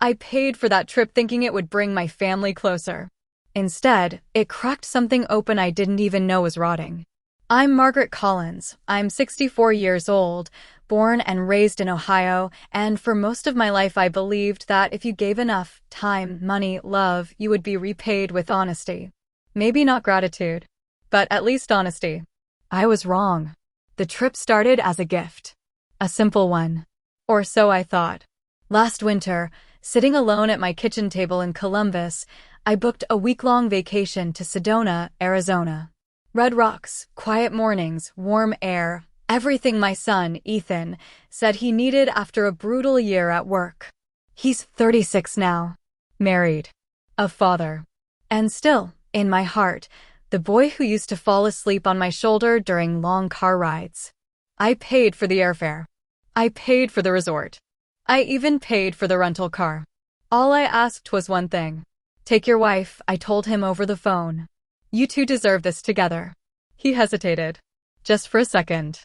I paid for that trip thinking it would bring my family closer. Instead, it cracked something open I didn't even know was rotting. I'm Margaret Collins. I'm 64 years old, born and raised in Ohio, and for most of my life I believed that if you gave enough time, money, love, you would be repaid with honesty. Maybe not gratitude, but at least honesty. I was wrong. The trip started as a gift. A simple one. Or so I thought. Last winter, sitting alone at my kitchen table in Columbus, I booked a week-long vacation to Sedona, Arizona. Red rocks, quiet mornings, warm air, everything my son, Ethan, said he needed after a brutal year at work. He's 36 now, married, a father. And still, in my heart, the boy who used to fall asleep on my shoulder during long car rides. I paid for the airfare. I paid for the resort. I even paid for the rental car. All I asked was one thing. Take your wife, I told him over the phone. You two deserve this together. He hesitated. Just for a second.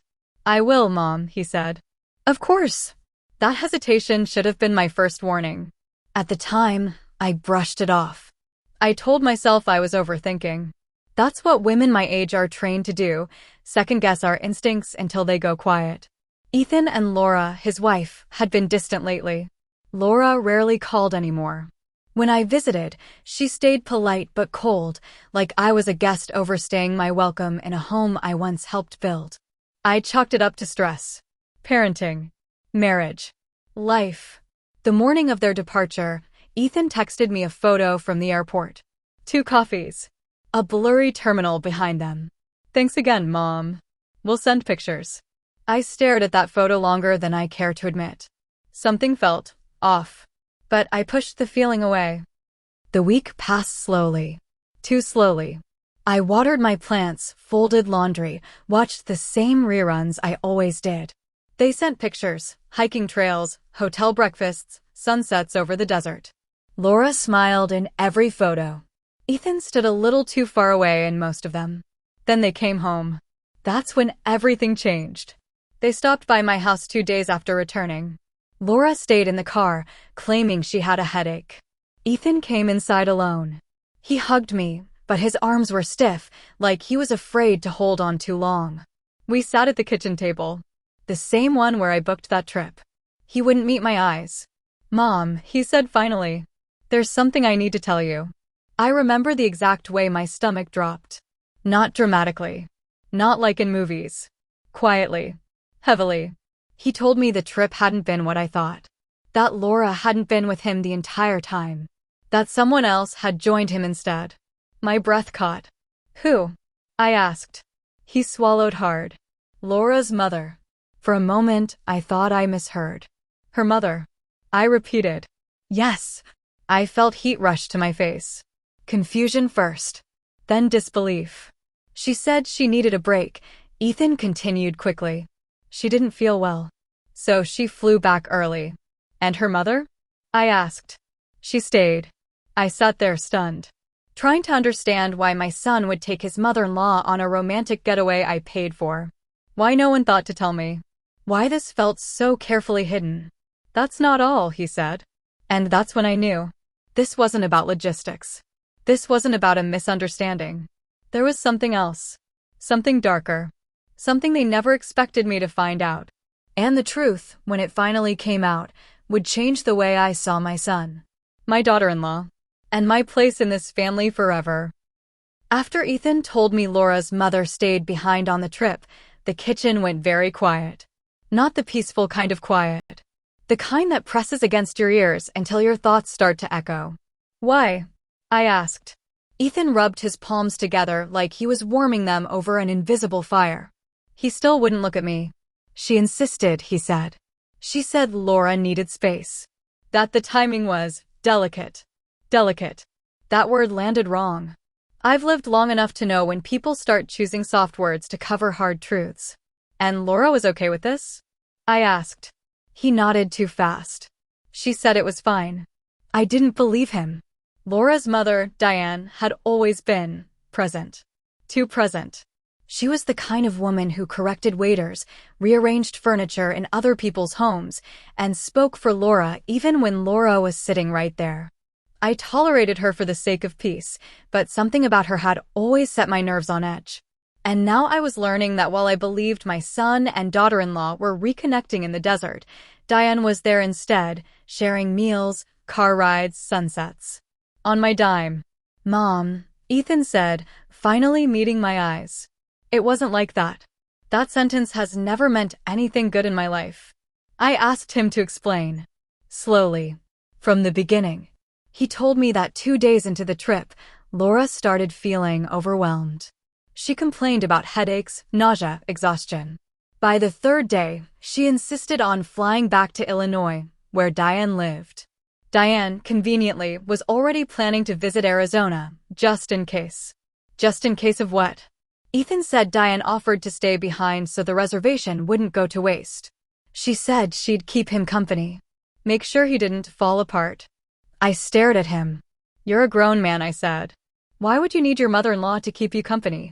I will, Mom, he said. Of course. That hesitation should have been my first warning. At the time, I brushed it off. I told myself I was overthinking. That's what women my age are trained to do, second-guess our instincts until they go quiet. Ethan and Laura, his wife, had been distant lately. Laura rarely called anymore. When I visited, she stayed polite but cold, like I was a guest overstaying my welcome in a home I once helped build. I chalked it up to stress. Parenting. Marriage. Life. The morning of their departure, Ethan texted me a photo from the airport. 2 coffees. A blurry terminal behind them. Thanks again, Mom. We'll send pictures. I stared at that photo longer than I care to admit. Something felt off, but I pushed the feeling away. The week passed slowly. Too slowly. I watered my plants, folded laundry, watched the same reruns I always did. They sent pictures, hiking trails, hotel breakfasts, sunsets over the desert. Laura smiled in every photo. Ethan stood a little too far away in most of them. Then they came home. That's when everything changed. They stopped by my house 2 days after returning. Laura stayed in the car, claiming she had a headache. Ethan came inside alone. He hugged me, but his arms were stiff, like he was afraid to hold on too long. We sat at the kitchen table. The same one where I booked that trip. He wouldn't meet my eyes. Mom, he said finally. There's something I need to tell you. I remember the exact way my stomach dropped. Not dramatically. Not like in movies. Quietly. Heavily. He told me the trip hadn't been what I thought. That Laura hadn't been with him the entire time. That someone else had joined him instead. My breath caught. Who? I asked. He swallowed hard. Laura's mother. For a moment, I thought I misheard. Her mother. I repeated. Yes. I felt heat rush to my face. Confusion first. Then disbelief. She said she needed a break. Ethan continued quickly. She didn't feel well. So she flew back early. And her mother? I asked. She stayed. I sat there stunned, trying to understand why my son would take his mother-in-law on a romantic getaway I paid for. Why no one thought to tell me. Why this felt so carefully hidden. That's not all, he said. And that's when I knew. This wasn't about logistics. This wasn't about a misunderstanding. There was something else. Something darker. Something they never expected me to find out. And the truth, when it finally came out, would change the way I saw my son, my daughter-in-law, and my place in this family forever. After Ethan told me Laura's mother stayed behind on the trip, the kitchen went very quiet. Not the peaceful kind of quiet. The kind that presses against your ears until your thoughts start to echo. Why? I asked. Ethan rubbed his palms together like he was warming them over an invisible fire. He still wouldn't look at me. She insisted, he said. She said Laura needed space. That the timing was delicate. Delicate. That word landed wrong. I've lived long enough to know when people start choosing soft words to cover hard truths. And Laura was okay with this? I asked. He nodded too fast. She said it was fine. I didn't believe him. Laura's mother, Diane, had always been present. Too present. She was the kind of woman who corrected waiters, rearranged furniture in other people's homes, and spoke for Laura even when Laura was sitting right there. I tolerated her for the sake of peace, but something about her had always set my nerves on edge. And now I was learning that while I believed my son and daughter-in-law were reconnecting in the desert, Diane was there instead, sharing meals, car rides, sunsets. On my dime. "Mom," Ethan said, finally meeting my eyes. "It wasn't like that. That sentence has never meant anything good in my life." I asked him to explain. Slowly. From the beginning. He told me that 2 days into the trip, Laura started feeling overwhelmed. She complained about headaches, nausea, exhaustion. By the 3rd day, she insisted on flying back to Illinois, where Diane lived. Diane, conveniently, was already planning to visit Arizona, just in case. Just in case of what? Ethan said Diane offered to stay behind so the reservation wouldn't go to waste. She said she'd keep him company. Make sure he didn't fall apart. I stared at him. "You're a grown man," I said. "Why would you need your mother-in-law to keep you company?"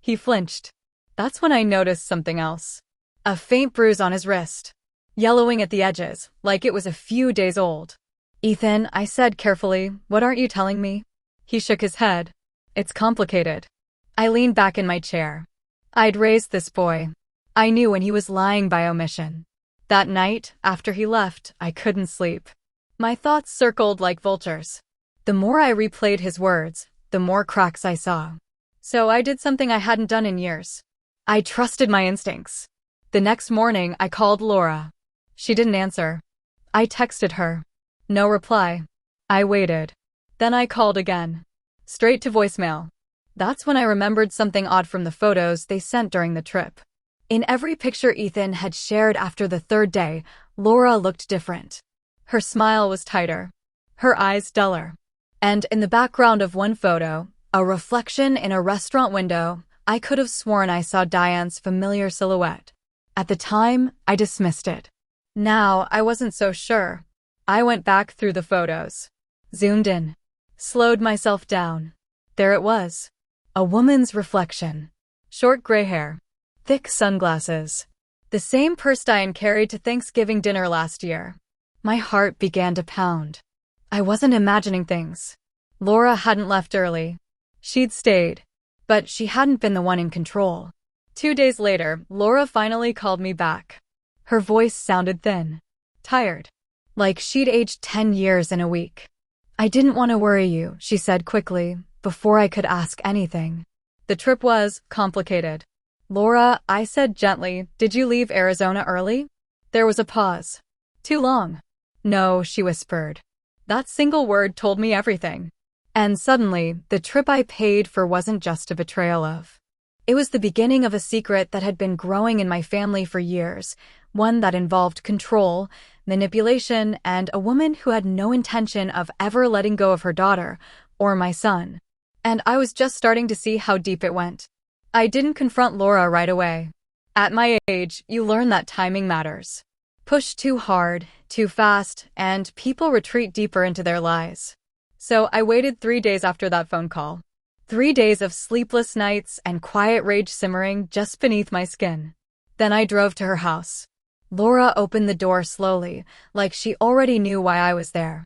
He flinched. That's when I noticed something else. A faint bruise on his wrist. Yellowing at the edges, like it was a few days old. "Ethan," I said carefully, "what aren't you telling me?" He shook his head. "It's complicated." I leaned back in my chair. I'd raised this boy. I knew when he was lying by omission. That night, after he left, I couldn't sleep. My thoughts circled like vultures. The more I replayed his words, the more cracks I saw. So I did something I hadn't done in years. I trusted my instincts. The next morning, I called Laura. She didn't answer. I texted her. No reply. I waited. Then I called again. Straight to voicemail. That's when I remembered something odd from the photos they sent during the trip. In every picture Ethan had shared after the 3rd day, Laura looked different. Her smile was tighter. Her eyes duller. And in the background of one photo, a reflection in a restaurant window, I could have sworn I saw Diane's familiar silhouette. At the time, I dismissed it. Now, I wasn't so sure. I went back through the photos. Zoomed in. Slowed myself down. There it was. A woman's reflection. Short gray hair. Thick sunglasses. The same purse Diane carried to Thanksgiving dinner last year. My heart began to pound. I wasn't imagining things. Laura hadn't left early. She'd stayed. But she hadn't been the one in control. 2 days later, Laura finally called me back. Her voice sounded thin. Tired. Like she'd aged 10 years in a week. "I didn't want to worry you," she said quickly, before I could ask anything. "The trip was complicated." "Laura," I said gently, "did you leave Arizona early?" There was a pause. "Too long." "No," she whispered. That single word told me everything. And suddenly, the trip I paid for wasn't just a betrayal of. It was the beginning of a secret that had been growing in my family for years, one that involved control, manipulation, and a woman who had no intention of ever letting go of her daughter, or my son. And I was just starting to see how deep it went. I didn't confront Laura right away. At my age, you learn that timing matters. Push too hard, too fast, and people retreat deeper into their lies. So I waited 3 days after that phone call. 3 days of sleepless nights and quiet rage simmering just beneath my skin. Then I drove to her house. Laura opened the door slowly, like she already knew why I was there.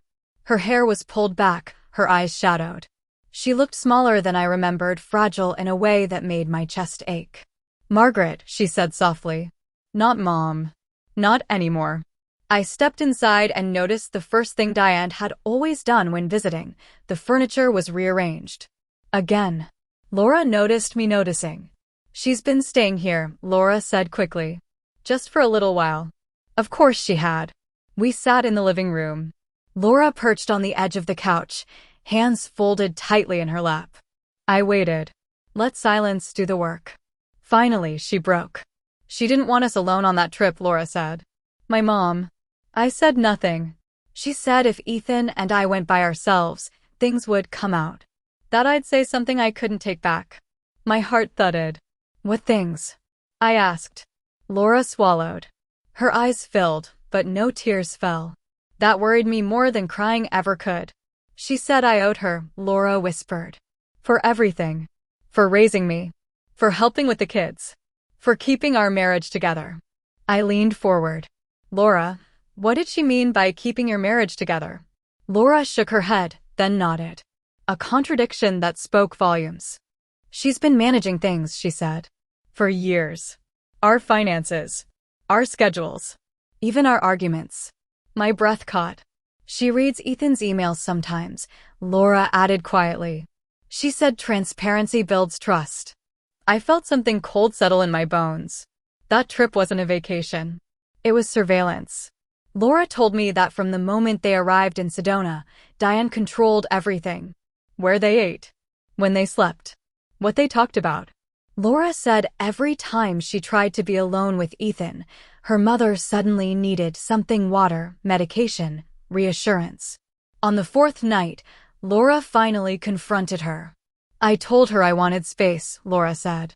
Her hair was pulled back, her eyes shadowed. She looked smaller than I remembered, fragile in a way that made my chest ache. "Margaret," she said softly. "Not Mom. Not anymore." I stepped inside and noticed the first thing Diane had always done when visiting. The furniture was rearranged. Again. Laura noticed me noticing. "She's been staying here," Laura said quickly. "Just for a little while." Of course she had. We sat in the living room. Laura perched on the edge of the couch, hands folded tightly in her lap. I waited. Let silence do the work. Finally, she broke. "She didn't want us alone on that trip," Laura said. "My mom." I said nothing. She said if Ethan and I went by ourselves, things would come out. That I'd say something I couldn't take back. My heart thudded. "What things?" I asked. Laura swallowed. Her eyes filled, but no tears fell. That worried me more than crying ever could. "She said I owed her," Laura whispered. "For everything. For raising me. For helping with the kids. For keeping our marriage together. I leaned forward. Laura, what did she mean by keeping your marriage together? Laura shook her head, then nodded. A contradiction that spoke volumes. She's been managing things, she said. For years. Our finances. Our schedules. Even our arguments. My breath caught. She reads Ethan's emails sometimes, Laura added quietly. She said transparency builds trust. I felt something cold settle in my bones. That trip wasn't a vacation. It was surveillance. Laura told me that from the moment they arrived in Sedona, Diane controlled everything. Where they ate. When they slept. What they talked about. Laura said every time she tried to be alone with Ethan, her mother suddenly needed something: water, medication, reassurance. On the fourth night, Laura finally confronted her. I told her I wanted space, Laura said.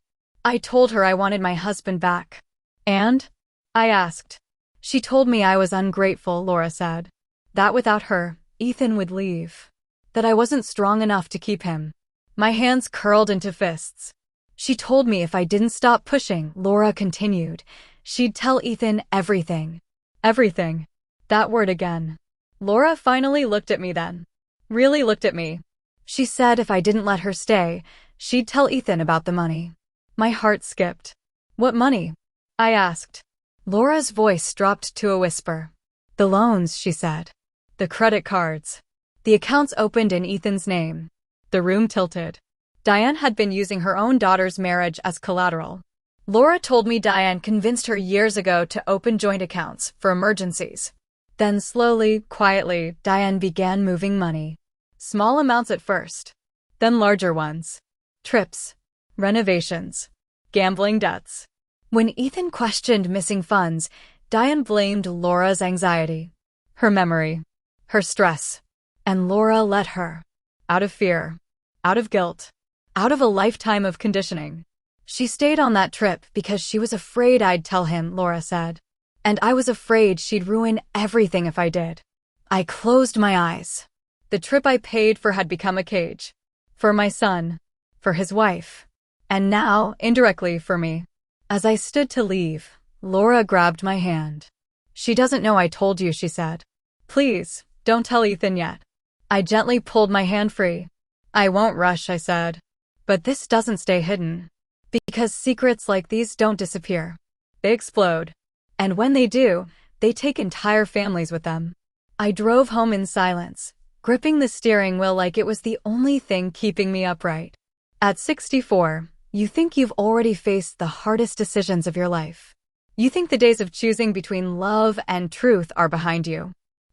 I told her I wanted my husband back. And? I asked. She told me I was ungrateful, Laura said. That without her, Ethan would leave. That I wasn't strong enough to keep him. My hands curled into fists. She told me if I didn't stop pushing, Laura continued, she'd tell Ethan everything. Everything. That word again. Laura finally looked at me then. Really looked at me. She said if I didn't let her stay, she'd tell Ethan about the money. My heart skipped. What money? I asked. Laura's voice dropped to a whisper. The loans, she said. The credit cards. The accounts opened in Ethan's name. The room tilted. Diane had been using her own daughter's marriage as collateral. Laura told me Diane convinced her years ago to open joint accounts for emergencies. Then slowly, quietly, Diane began moving money. Small amounts at first. Then larger ones. Trips. Renovations. Gambling debts. When Ethan questioned missing funds, Diane blamed Laura's anxiety. Her memory. Her stress. And Laura let her. Out of fear. Out of guilt. Out of a lifetime of conditioning. She stayed on that trip because she was afraid I'd tell him, Laura said. And I was afraid she'd ruin everything if I did. I closed my eyes. The trip I paid for had become a cage. For my son. For his wife. And now, indirectly, for me. As I stood to leave, Laura grabbed my hand. She doesn't know I told you, she said. Please, don't tell Ethan yet. I gently pulled my hand free. I won't rush, I said. But this doesn't stay hidden. Because secrets like these don't disappear. They explode. And when they do, they take entire families with them. I drove home in silence, gripping the steering wheel like it was the only thing keeping me upright. At 64, you think you've already faced the hardest decisions of your life. You think the days of choosing between love and truth are behind you.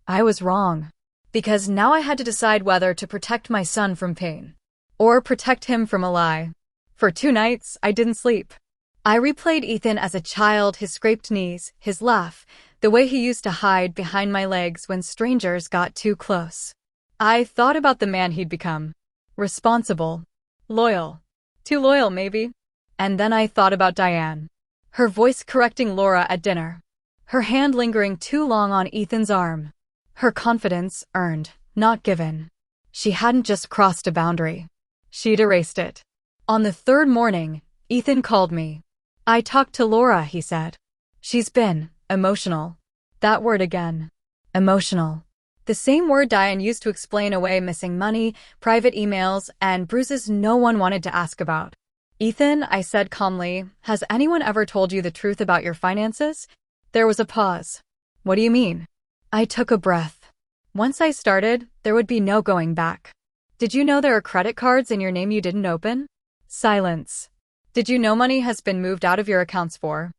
I was wrong. Because now I had to decide whether to protect my son from pain. Or protect him from a lie. For 2 nights, I didn't sleep. I replayed Ethan as a child, his scraped knees, his laugh, the way he used to hide behind my legs when strangers got too close. I thought about the man he'd become. Responsible. Loyal. Too loyal, maybe. And then I thought about Diane. Her voice correcting Laura at dinner. Her hand lingering too long on Ethan's arm. Her confidence earned, not given. She hadn't just crossed a boundary. She'd erased it. On the 3rd morning, Ethan called me. I talked to Laura, he said. She's been emotional. That word again. Emotional. The same word Diane used to explain away missing money, private emails, and bruises no one wanted to ask about. Ethan, I said calmly, has anyone ever told you the truth about your finances? There was a pause. What do you mean? I took a breath. Once I started, there would be no going back. Did you know there are credit cards in your name you didn't open? Silence. Did you know money has been moved out of your accounts for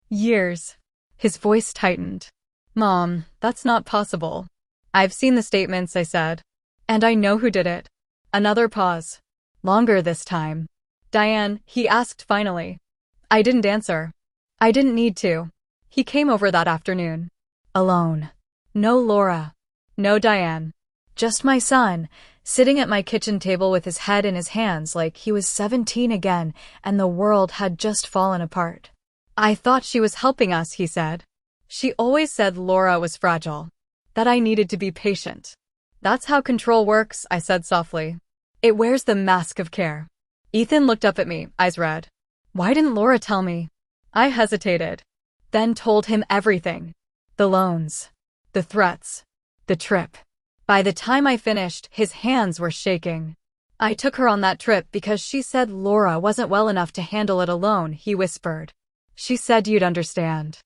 years? His voice tightened. Mom, that's not possible. I've seen the statements, I said. And I know who did it. Another pause. Longer this time. Diane, he asked finally. I didn't answer. I didn't need to. He came over that afternoon. Alone. No Laura. No Diane. Just my son, sitting at my kitchen table with his head in his hands like he was 17 again and the world had just fallen apart. I thought she was helping us, he said. She always said Laura was fragile. That I needed to be patient. That's how control works, I said softly. It wears the mask of care. Ethan looked up at me, eyes red. Why didn't Laura tell me? I hesitated, then told him everything. The loans, the threats, the trip. By the time I finished, his hands were shaking. I took her on that trip because she said Laura wasn't well enough to handle it alone, he whispered. She said you'd understand.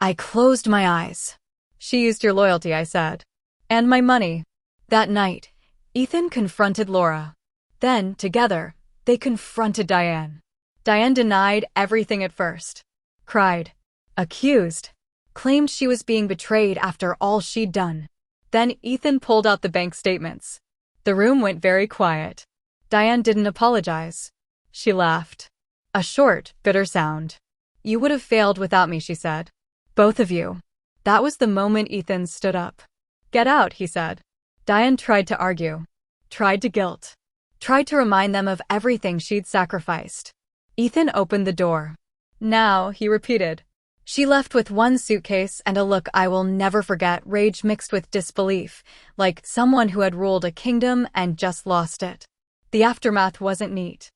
I closed my eyes. She used your loyalty, I said. And my money. That night, Ethan confronted Laura. Then, together, they confronted Diane. Diane denied everything at first. Cried. Accused. Claimed she was being betrayed after all she'd done. Then Ethan pulled out the bank statements. The room went very quiet. Diane didn't apologize. She laughed. A short, bitter sound. You would have failed without me, she said. Both of you. That was the moment Ethan stood up. Get out, he said. Diane tried to argue. Tried to guilt. Tried to remind them of everything she'd sacrificed. Ethan opened the door. Now, he repeated. She left with one suitcase and a look I will never forget, rage mixed with disbelief, like someone who had ruled a kingdom and just lost it. The aftermath wasn't neat.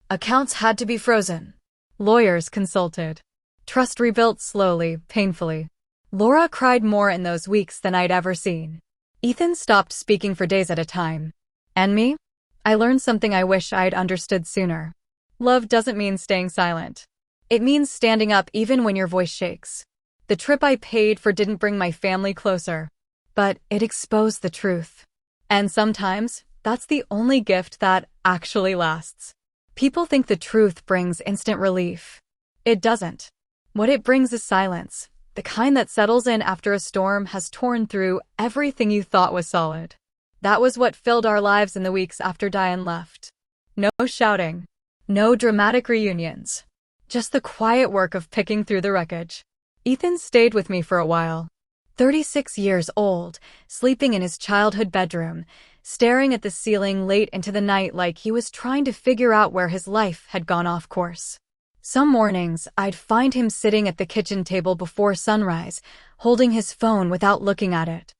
Accounts had to be frozen. Lawyers consulted. Trust rebuilt slowly, painfully. Laura cried more in those weeks than I'd ever seen. Ethan stopped speaking for days at a time. And me? I learned something I wish I'd understood sooner. Love doesn't mean staying silent. It means standing up even when your voice shakes. The trip I paid for didn't bring my family closer, but it exposed the truth. And sometimes, that's the only gift that actually lasts. People think the truth brings instant relief. It doesn't. What it brings is silence, the kind that settles in after a storm has torn through everything you thought was solid. That was what filled our lives in the weeks after Diane left. No shouting. No dramatic reunions. Just the quiet work of picking through the wreckage. Ethan stayed with me for a while. 36 years old, sleeping in his childhood bedroom, staring at the ceiling late into the night like he was trying to figure out where his life had gone off course. Some mornings, I'd find him sitting at the kitchen table before sunrise, holding his phone without looking at it.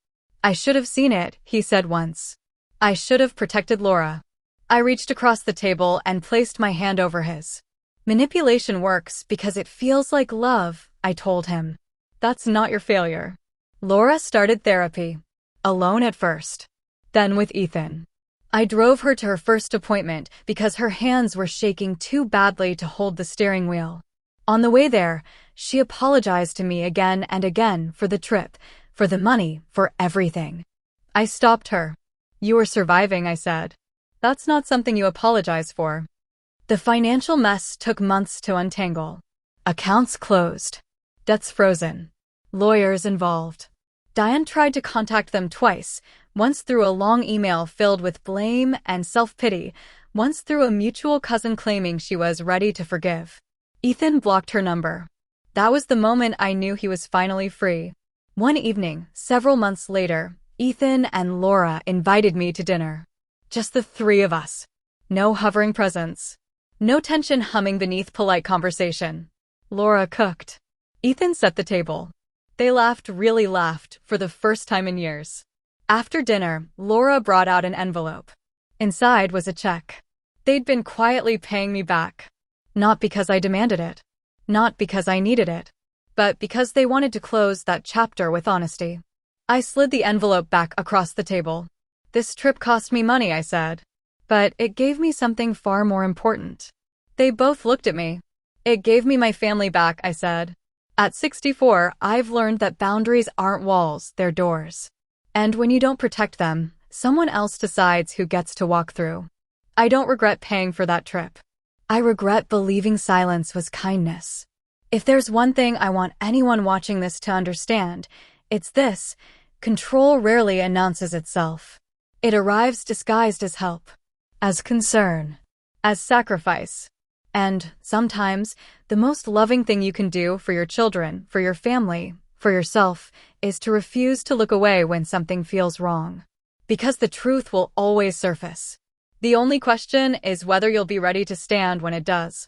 I should have seen it, he said once. I should have protected Laura. I reached across the table and placed my hand over his. Manipulation works because it feels like love, I told him. That's not your failure. Laura started therapy. Alone at first. Then with Ethan. I drove her to her first appointment because her hands were shaking too badly to hold the steering wheel. On the way there, she apologized to me again and again for the trip, for the money, for everything. I stopped her. You were surviving, I said. That's not something you apologize for. The financial mess took months to untangle. Accounts closed. Debts frozen. Lawyers involved. Diane tried to contact them twice, once through a long email filled with blame and self-pity, once through a mutual cousin claiming she was ready to forgive. Ethan blocked her number. That was the moment I knew he was finally free. One evening, several months later, Ethan and Laura invited me to dinner. Just the three of us. No hovering presence. No tension humming beneath polite conversation. Laura cooked. Ethan set the table. They really laughed, for the first time in years. After dinner, Laura brought out an envelope. Inside was a check. They'd been quietly paying me back. Not because I demanded it. Not because I needed it. But because they wanted to close that chapter with honesty. I slid the envelope back across the table. This trip cost me money, I said. But it gave me something far more important. They both looked at me. It gave me my family back, I said. At 64, I've learned that boundaries aren't walls, they're doors. And when you don't protect them, someone else decides who gets to walk through. I don't regret paying for that trip. I regret believing silence was kindness. If there's one thing I want anyone watching this to understand, it's this: control rarely announces itself. It arrives disguised as help, as concern, as sacrifice. And, sometimes, the most loving thing you can do for your children, for your family, for yourself, is to refuse to look away when something feels wrong. Because the truth will always surface. The only question is whether you'll be ready to stand when it does.